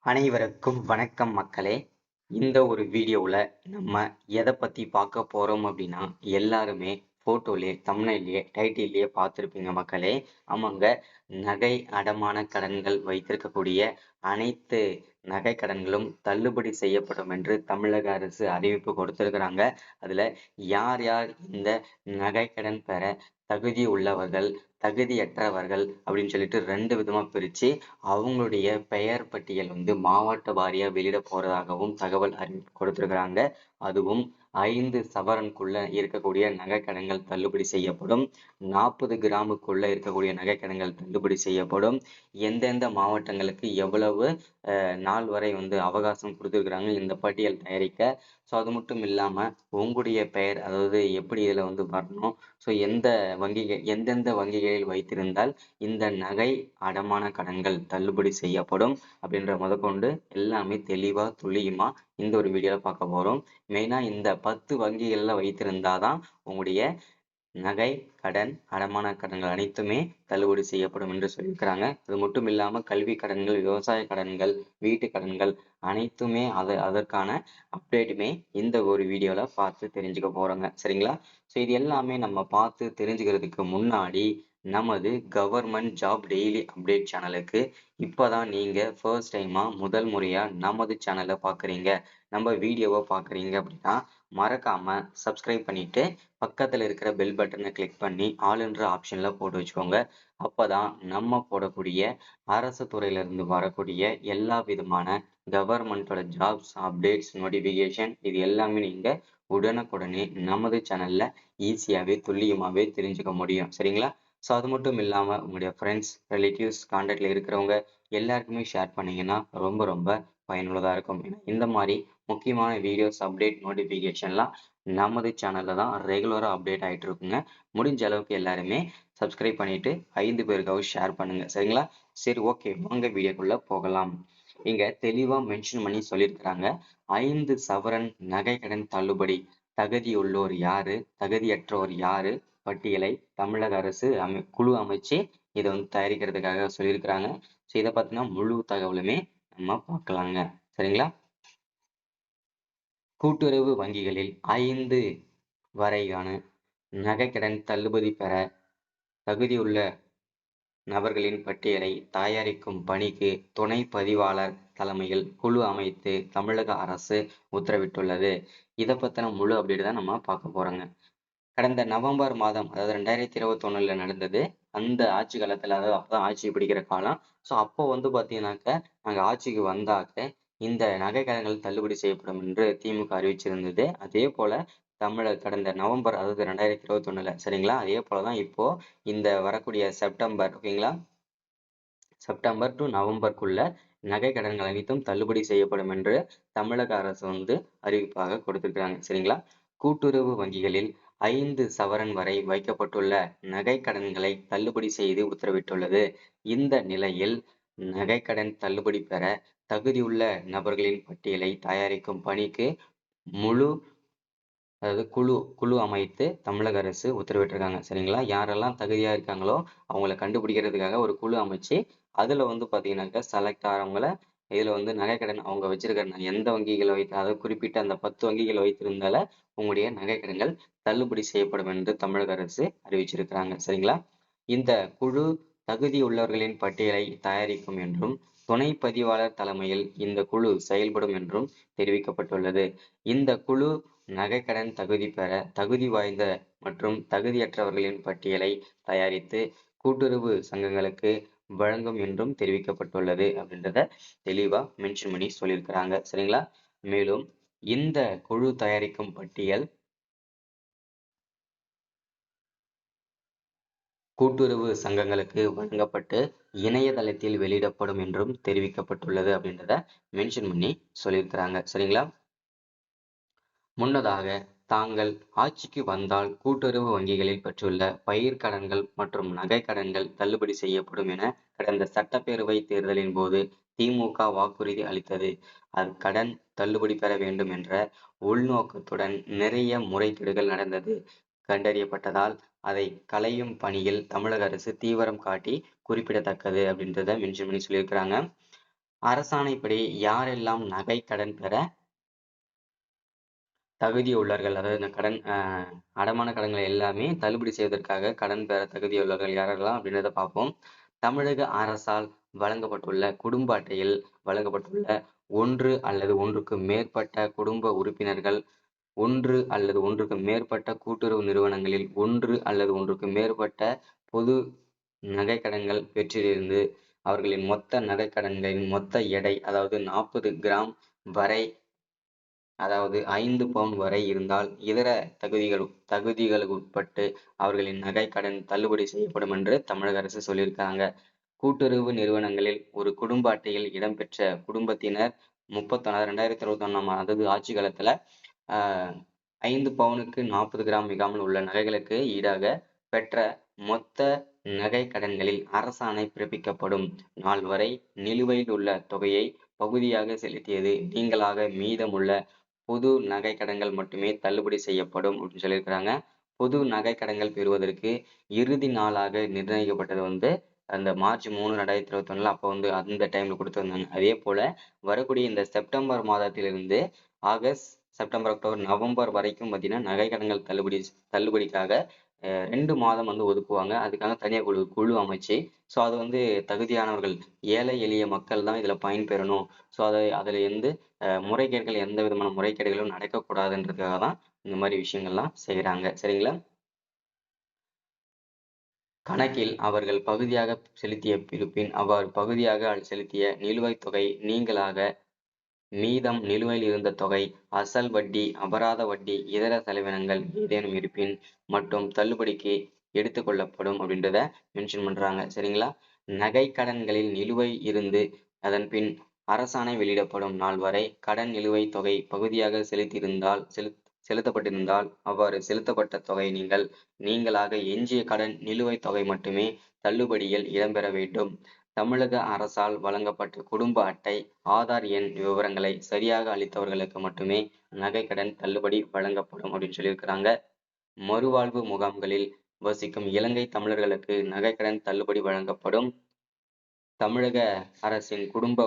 அனைவருக்கும் வணக்கம் மக்களே. இந்த ஒரு வீடியோவில் நம்ம எதை பற்றி பார்க்க போகிறோம் அப்படின்னா, எல்லாருமே ஃபோட்டோலேயே தம்ப்நெயில்லையே டைட்டில்லையே பார்த்துருப்பீங்க மக்களே. ஆமாங்க, நகை அடமான கடன்கள் வைத்திருக்கக்கூடிய அனைத்து நகை கடன்களும் தள்ளுபடி செய்யப்படும் என்று தமிழக அரசு அறிவிப்பு கொடுத்திருக்கிறாங்க. அதில் யார் யார் இந்த நகை கடன் பெற தகுதி உள்ளவர்கள், தகுதியற்றவர்கள் அப்படின்னு சொல்லிட்டு ரெண்டு விதமா பிரிச்சு அவங்களுடைய பெயர் பட்டியல் மாவட்ட வாரியா வெளியிட போறதாகவும் தகவல் கொடுத்திருக்கிறாங்க. அதுவும் 5 சவரனுக்குள்ள இருக்கக்கூடிய நகைக்கடன்கள் தள்ளுபடி செய்யப்படும். 40 கிராமுக்குள்ள இருக்கக்கூடிய நகைக்கடன்கள் தள்ளுபடி செய்யப்படும். எந்தெந்த மாவட்டங்களுக்கு எவ்வளவு நாள் வரை அவகாசம் கொடுத்திருக்கிறாங்க இந்த பட்டியல் தயாரிக்க. ஸோ அது மட்டும் இல்லாம உங்களுடைய பெயர், அதாவது எப்படி இதுல வரணும், ஸோ எந்தெந்த வங்கிகளில் வைத்திருந்தால் இந்த நகை அடமான கடன்கள் தள்ளுபடி செய்யப்படும் அப்படின்ற முதற்கொண்டு எல்லாமே தெளிவா துல்லியமா இந்த ஒரு வீடியோல பார்க்க போறோம். மெயினா இந்த 10 வங்கிகள்ல வைத்திருந்தாதான் உங்களுடைய நகை கடன் அடமான கடன்கள் அனைத்துமே தள்ளுபடி செய்யப்படும் என்று சொல்லியிருக்கிறாங்க. அது மட்டும் இல்லாம கல்வி கடன்கள், விவசாய கடன்கள், வீட்டு கடன்கள் அனைத்துமே அதற்கான அப்டேட்டுமே இந்த ஒரு வீடியோல பார்த்து தெரிஞ்சுக்க போறோங்க. சரிங்களா? ஸோ இது எல்லாமே நம்ம பார்த்து தெரிஞ்சுக்கிறதுக்கு முன்னாடி நமது கவர்மெண்ட் ஜாப் டெய்லி அப்டேட் சேனலுக்கு இப்போதான் நீங்க ஃபர்ஸ்ட் டைமா முதல் முறையா நமது சேனலை பார்க்குறீங்க, நம்ம வீடியோவை பார்க்குறீங்க அப்படின்னா மறக்காம சப்ஸ்கிரைப் பண்ணிட்டு பக்கத்துல இருக்கிற பெல் பட்டனை கிளிக் பண்ணி ஆல் என்ற ஆப்ஷன்ல போட்டு வச்சுக்கோங்க. அப்பதான் நம்ம போடக்கூடிய அரசு துறையில இருந்து வரக்கூடிய எல்லா விதமான கவர்மெண்டோட ஜாப்ஸ் அப்டேட்ஸ் நோட்டிபிகேஷன் இது எல்லாமே நீங்க உடனுக்குடனே நமது சேனல்ல ஈஸியாவே துல்லியமாவே தெரிஞ்சுக்க முடியும். சரிங்களா? ஸோ அது மட்டும் இல்லாம உங்களுடைய ஃப்ரெண்ட்ஸ், ரிலேட்டிவ்ஸ், கான்டாக்ட்ல இருக்கிறவங்க எல்லாருக்குமே ஷேர் பண்ணீங்கன்னா ரொம்ப ரொம்ப பயனுள்ளதா இருக்கும். இந்த மாதிரி முக்கியமான வீடியோஸ் அப்டேட் நோட்டிபிகேஷன்லாம் நமது சேனல்ல தான் ரெகுலரா அப்டேட் ஆயிட்டு இருக்குங்க. முடிஞ்ச அளவுக்கு எல்லாருமே சப்ஸ்கிரைப் பண்ணிட்டு 5 பேருக்காவது ஷேர் பண்ணுங்க. சரிங்களா? சரி, ஓகே, வாங்க வீடியோக்குள்ள போகலாம். இங்க தெளிவா மென்ஷன் பண்ணி சொல்லியிருக்கிறாங்க. 5 சவரன் நகை கடன் தள்ளுபடி. தகுதியுள்ளோர் யாரு, தகுதியற்றோர் யாரு பட்டியலை தமிழக அரசு குழு அமைச்சு இதை தயாரிக்கிறதுக்காக சொல்லியிருக்கிறாங்க. ஸோ இதை பத்தின முழு தகவலுமே நம்ம பார்க்கலாங்க. சரிங்களா? கூட்டுறவு வங்கிகளில் 5 வரையான நகைக்கடன் தள்ளுபடி பெற தகுதியுள்ள நபர்களின் பட்டியலை தயாரிக்கும் பணிக்கு துணை பதிவாளர் தலைமையில் குழு அமைத்து தமிழக அரசு உத்தரவிட்டுள்ளது. இதை பத்தின முழு அப்டேட் தான் நம்ம பார்க்க போறோங்க. கடந்த நவம்பர் மாதம், அதாவது 2021 நடந்தது. அந்த ஆட்சி காலத்துல, அதாவது அப்பதான் ஆட்சி பிடிக்கிற காலம். ஸோ அப்போ பாத்தீங்கன்னாக்க நாங்க ஆட்சிக்கு வந்தாக்க இந்த நகை கடன்கள் தள்ளுபடி செய்யப்படும் என்று திமுக அறிவிச்சிருந்தது. அதே போல கடந்த நவம்பர், அதாவது 2021, சரிங்களா, அதே போலதான் இப்போ இந்த வரக்கூடிய செப்டம்பர், ஓகேங்களா, செப்டம்பர் டு நவம்பருக்குள்ள நகை கடன்கள் அனைத்தும் தள்ளுபடி செய்யப்படும் என்று தமிழக அரசு அறிவிப்பாக கொடுத்திருக்கிறாங்க. சரிங்களா? கூட்டுறவு வங்கிகளில் 5 சவரன் வரை வைக்கப்பட்டுள்ள நகை கடன்களை தள்ளுபடி செய்து உத்தரவிட்டுள்ளது. இந்த நிலையில் நகை கடன் தள்ளுபடி பெற தகுதியுள்ள நபர்களின் பட்டியலை தயாரிக்கும் பணிக்கு முழு அதாவது குழு அமைத்து தமிழக அரசு உத்தரவிட்டிருக்காங்க. சரிங்களா? யாரெல்லாம் தகுதியா இருக்காங்களோ அவங்கள கண்டுபிடிக்கிறதுக்காக ஒரு குழு அமைச்சு அதுல பாத்தீங்கன்னாக்கா செலக்ட் ஆகிறவங்கள இதுல நகைக்கடன் அவங்க வச்சிருக்கிற எந்த வங்கிகளை வைத்து, அதாவது குறிப்பிட்ட அந்த 10 வங்கிகளை வைத்திருந்தால உங்களுடைய நகைக்கடன்கள் தள்ளுபடி செய்யப்படும் என்று தமிழக அரசு அறிவிச்சிருக்கிறாங்க. சரிங்களா? இந்த குழு தகுதி உள்ளவர்களின் பட்டியலை தயாரிக்கும் என்றும் துணை பதிவாளர் தலைமையில் இந்த குழு செயல்படும் என்றும் தெரிவிக்கப்பட்டுள்ளது. இந்த குழு நகைக்கடன் தகுதி பெற தகுதி வாய்ந்த மற்றும் தகுதியற்றவர்களின் பட்டியலை தயாரித்து கூட்டுறவு சங்கங்களுக்கு வழங்கும் என்றும் தெரிவிக்கப்பட்டுள்ளது அப்படின்றத தெளிவா மென்ஷன் பண்ணி சொல்லியிருக்கிறாங்க. சரிங்களா? மேலும் இந்த குழு தயாரிக்கும் பட்டியல் கூட்டுறவு சங்கங்களுக்கு வழங்கப்பட்டு இணையதளத்தில் வெளியிடப்படும் என்றும் தெரிவிக்கப்பட்டுள்ளது அப்படின்றத மென்ஷன் பண்ணி சொல்லியிருக்கிறாங்க. சரிங்களா? முன்னதாக தாங்கள் ஆட்சிக்கு வந்தால் கூட்டுறவு வங்கிகளில் பெற்றுள்ள பயிர் கடன்கள் மற்றும் நகை கடன்கள் தள்ளுபடி செய்யப்படும் என கடந்த சட்டப்பேரவை தேர்தலின் போது திமுக வாக்குறுதி அளித்தது. அது கடன் தள்ளுபடி பெற வேண்டும் என்ற உள்நோக்கத்துடன் நிறைய முறைகேடுகள் நடந்தது கண்டறியப்பட்டதால் அதை களையும் பணியில் தமிழக அரசு தீவிரம் காட்டி குறிப்பிடத்தக்கது அப்படின்றத மென்ஷன் பண்ணி சொல்லியிருக்கிறாங்க. அரசாணைப்படி யாரெல்லாம் நகை கடன் பெற தகுதியுள்ளவர்கள், அதாவது இந்த கடன் அடமான கடன்களை எல்லாமே தள்ளுபடி செய்வதற்காக கடன் பெற தகுதியுள்ளவர்கள் யாரெல்லாம் அப்படின்றத பார்ப்போம். தமிழக அரசால் வழங்கப்பட்டுள்ள குடும்ப அட்டையில் வழங்கப்பட்டுள்ள ஒன்று அல்லது ஒன்றுக்கு மேற்பட்ட குடும்ப உறுப்பினர்கள், ஒன்று அல்லது ஒன்றுக்கு மேற்பட்ட கூட்டுறவு நிறுவனங்களில் ஒன்று அல்லது ஒன்றுக்கு மேற்பட்ட பொது நகைக்கடன்கள் பெற்றிருந்து அவர்களின் மொத்த நகைக்கடன்களின் மொத்த எடை, அதாவது 40 கிராம் வரை, அதாவது 5 பவுன் வரை இருந்தால் இதர தகுதிகளுக்கு உட்பட்டு அவர்களின் நகை கடன் தள்ளுபடி செய்யப்படும் என்று தமிழக அரசு சொல்லியிருக்காங்க. கூட்டுறவு நிறுவனங்களில் ஒரு குடும்ப அட்டையில் இடம்பெற்ற குடும்பத்தினர் 2021 அதாவது ஆட்சி காலத்துல 5 பவுனுக்கு 40 கிராம் மிகாமல் உள்ள நகைகளுக்கு ஈடாக பெற்ற மொத்த நகை கடன்களில் அரசாணை பிறப்பிக்கப்படும் நாள் வரை நிலுவையில் உள்ள தொகையை பகுதியாக செலுத்தியது நீங்களாக மீதமுள்ள பொது நகை கடன்கள் மட்டுமே தள்ளுபடி செய்யப்படும் அப்படின்னு சொல்லியிருக்கிறாங்க. பொது நகை கடன்கள் பெறுவதற்கு இறுதி நாளாக நிர்ணயிக்கப்பட்டது அந்த மார்ச் 3 2021 அப்போ அந்த டைம்ல கொடுத்திருந்தாங்க. அதே போல வரக்கூடிய இந்த செப்டம்பர் மாதத்திலிருந்து ஆகஸ்ட், செப்டம்பர், அக்டோபர், நவம்பர் வரைக்கும் பார்த்தீங்கன்னா நகை கடன்கள் தள்ளுபடிக்காக 2 மாதம் ஒதுக்குவாங்க. அதுக்காக தனியாக குழு அமைச்சு, ஸோ அது தகுதியானவர்கள், ஏழை எளிய மக்கள் தான் இதுல பயன்பெறணும். ஸோ அதுல முறைகேடுகள், எந்த விதமான முறைகேடுகளும் நடக்கக்கூடாதுன்றதுக்காக தான் இந்த மாதிரி விஷயங்கள்லாம் செய்யறாங்க. சரிங்களா? கணக்கில் அவர்கள் பகுதியாக செலுத்திய இருப்பின் அவ்வாறு பகுதியாக செலுத்திய நிலுவைத் தொகை நீங்களாக மீதம் நிலுவையில் இருந்த தொகை, அசல் வட்டி, அபராத வட்டி, இதர செலவினங்கள் ஏதேனும் இருப்பின் மட்டும் தள்ளுபடிக்கு எடுத்துக் கொள்ளப்படும் அப்படின்றத மென்ஷன் பண்றாங்க. சரிங்களா? நகை கடன்களில் நிலுவை இருந்து அதன் பின் அரசாணை வெளியிடப்படும் நாள் வரை கடன் நிலுவைத் தொகை பகுதியாக செலுத்தப்பட்டிருந்தால் அவ்வாறு செலுத்தப்பட்ட தொகை நீங்களாக எஞ்சிய கடன் நிலுவைத் தொகை மட்டுமே தள்ளுபடியில் இடம்பெற வேண்டும். தமிழக அரசால் வழங்கப்பட்ட குடும்ப அட்டை, ஆதார் எண் விவரங்களை சரியாக அளித்தவர்களுக்கு மட்டுமே நகைக்கடன் தள்ளுபடி வழங்கப்படும் அப்படின்னு சொல்லியிருக்கிறாங்க. மறுவாழ்வு முகாம்களில் வசிக்கும் இலங்கை தமிழர்களுக்கு நகைக்கடன் தள்ளுபடி வழங்கப்படும். தமிழக அரசின் குடும்ப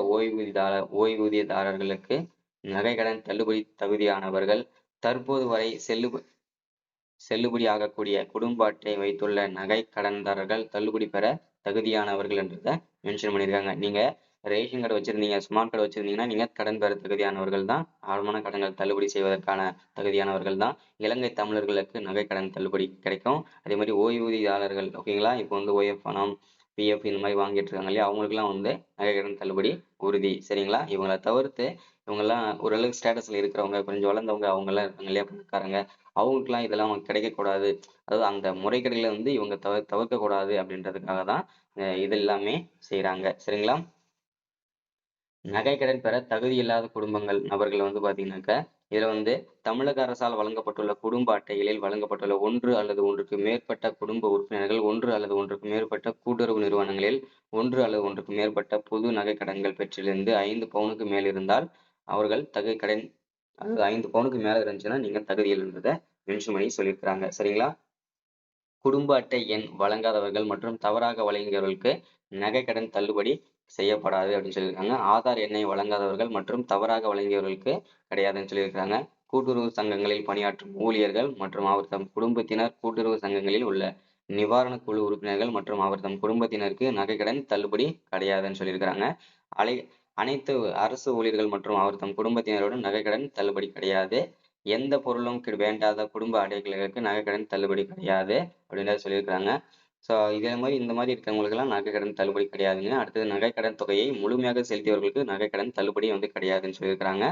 ஓய்வூதியதாரர்களுக்கு நகைக்கடன் தள்ளுபடி தகுதியானவர்கள் தற்போது வரை செல்லுபடியாகக்கூடிய குடும்ப அட்டை வைத்துள்ள நகை கடன்தாரர்கள் தள்ளுபடி பெற தகுதியானவர்கள் என்றதை மென்ஷன் பண்ணியிருக்காங்க. நீங்க ரேஷன் கார்டு வச்சிருந்தீங்க, ஸ்மார்ட் கார்டு வச்சிருந்தீங்கன்னா நீங்க கடன் பெற தகுதியானவர்கள் தான். ஆழமான கடன்கள் தள்ளுபடி செய்வதற்கான தகுதியானவர்கள் தான். இலங்கை தமிழர்களுக்கு நகை கடன் தள்ளுபடி கிடைக்கும். அதே மாதிரி ஓய்வூதியாளர்கள், ஓகேங்களா, இப்போ ஓஎஃப் பணம், பிஎஃப் இந்த மாதிரி வாங்கிட்டு இருக்காங்க இல்லையா, அவங்களுக்குலாம் நகை கடன் தள்ளுபடி உறுதி. சரிங்களா? இவங்களை தவிர்த்து இவங்கெல்லாம் ஓரளவுக்கு ஸ்டேட்டஸ்ல இருக்கிறவங்க, கொஞ்சம் வளர்ந்தவங்க, அவங்க எல்லாம் இருக்காங்க இல்லையா, பணக்காரங்க, அவங்களுக்குலாம் இதெல்லாம் கிடைக்கக்கூடாது. அதாவது அந்த முறைகேடுகளை இவங்க தவிர்க்க கூடாது அப்படின்றதுக்காக தான் இது எல்லாமே செய்யறாங்க. சரிங்களா? நகை கடன் பெற தகுதியில்லாத குடும்பங்கள் நபர்கள் பாத்தீங்கன்னாக்க இதுல தமிழக அரசால் வழங்கப்பட்டுள்ள குடும்ப அட்டைகளில் வழங்கப்பட்டுள்ள ஒன்று அல்லது ஒன்றுக்கு மேற்பட்ட குடும்ப உறுப்பினர்கள், ஒன்று அல்லது ஒன்றுக்கு மேற்பட்ட கூட்டுறவு நிறுவனங்களில் ஒன்று அல்லது ஒன்றுக்கு மேற்பட்ட பொது நகை கடன்கள் பெற்றிருந்து 5 பவுனுக்கு மேல் இருந்தால் அவர்கள் கடன், அதாவது 5 பவுனுக்கு மேல இருந்துச்சுன்னா நீங்க தகுதியில் இருந்ததை மென்ஷன் பண்ணி சொல்லியிருக்கிறாங்க. சரிங்களா? குடும்ப அட்டை எண் வழங்காதவர்கள் மற்றும் தவறாக வழங்கியவர்களுக்கு நகைக்கடன் தள்ளுபடி செய்யப்படாது அப்படின்னு சொல்லியிருக்காங்க. ஆதார் எண்ணை வழங்காதவர்கள் மற்றும் தவறாக வழங்கியவர்களுக்கு கிடையாதுன்னு சொல்லியிருக்காங்க. கூட்டுறவு சங்கங்களில் பணியாற்றும் ஊழியர்கள் மற்றும் அவர் தம் குடும்பத்தினர், கூட்டுறவு சங்கங்களில் உள்ள நிவாரண குழு உறுப்பினர்கள் மற்றும் அவர் தம் குடும்பத்தினருக்கு நகைக்கடன் தள்ளுபடி கிடையாதுன்னு சொல்லியிருக்கிறாங்க. அனைத்து அரசு ஊழியர்கள் மற்றும் அவர் தம் குடும்பத்தினருடன் நகைக்கடன் தள்ளுபடி கிடையாது. எந்த பொருளும் வேண்டாத குடும்ப அட்டைகளுக்கு நகைக்கடன் தள்ளுபடி கிடையாது அப்படின்னு சொல்லியிருக்காங்க. ஸோ இதே மாதிரி இந்த மாதிரி இருக்கிறவங்களுக்கெல்லாம் நகைக்கடன் தள்ளுபடி கிடையாதுங்க. அடுத்தது நகைக்கடன் தொகையை முழுமையாக செலுத்தியவர்களுக்கு நகைக்கடன் தள்ளுபடி கிடையாதுன்னு சொல்லியிருக்கிறாங்க.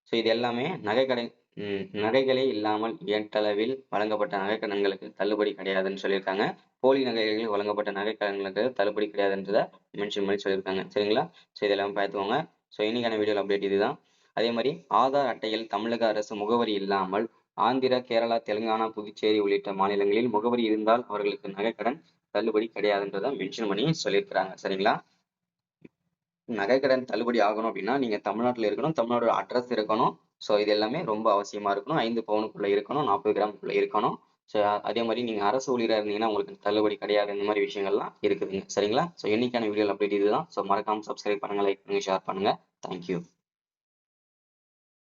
ஸோ இது எல்லாமே நகைகளே இல்லாமல் ஏற்றளவில் வழங்கப்பட்ட நகைக்கடன்களுக்கு தள்ளுபடி கிடையாதுன்னு சொல்லியிருக்காங்க. போலி நகைகளில் வழங்கப்பட்ட நகைக்கடன்களுக்கு தள்ளுபடி கிடையாதுன்றதை மென்ஷன் பண்ணி சொல்லியிருக்காங்க. சரிங்களா? ஸோ இதெல்லாம் பார்த்துக்கோங்க. ஸோ இன்னைக்கான வீடியோ அப்டேட் இதுதான். அதே மாதிரி ஆதார் அட்டையில் தமிழக அரசு முகவரி இல்லாமல் ஆந்திரா, கேரளா, தெலுங்கானா, புதுச்சேரி உள்ளிட்ட மாநிலங்களில் முகவரி இருந்தால் அவர்களுக்கு நகைக்கடன் தள்ளுபடி கிடையாதுன்றதை மென்ஷன் பண்ணி சொல்லியிருக்கிறாங்க. சரிங்களா? நகைக்கடன் தள்ளுபடி ஆகணும் அப்படின்னா நீங்க தமிழ்நாட்டில் இருக்கணும், தமிழ்நாடு அட்ரஸ் இருக்கணும். ஸோ இது எல்லாமே ரொம்ப அவசியமா இருக்கணும். 5 பவுனுக்குள்ள இருக்கணும், 40 கிராமுக்குள்ள இருக்கணும். ஸோ அதே மாதிரி நீங்கள் அரசு ஊழியராக இருந்தீங்கன்னா உங்களுக்கு தள்ளுபடி கிடையாது, இந்த மாதிரி விஷயங்கள்லாம் இருக்குதுங்க. சரிங்களா? ஸோ இன்னைக்கான வீடியோ அப்டேட் இதுதான். ஸோ மறக்காமல் சப்ஸ்கிரைப் பண்ணுங்கள், லைக் பண்ணுங்கள், ஷேர் பண்ணுங்கள். தேங்க்யூ.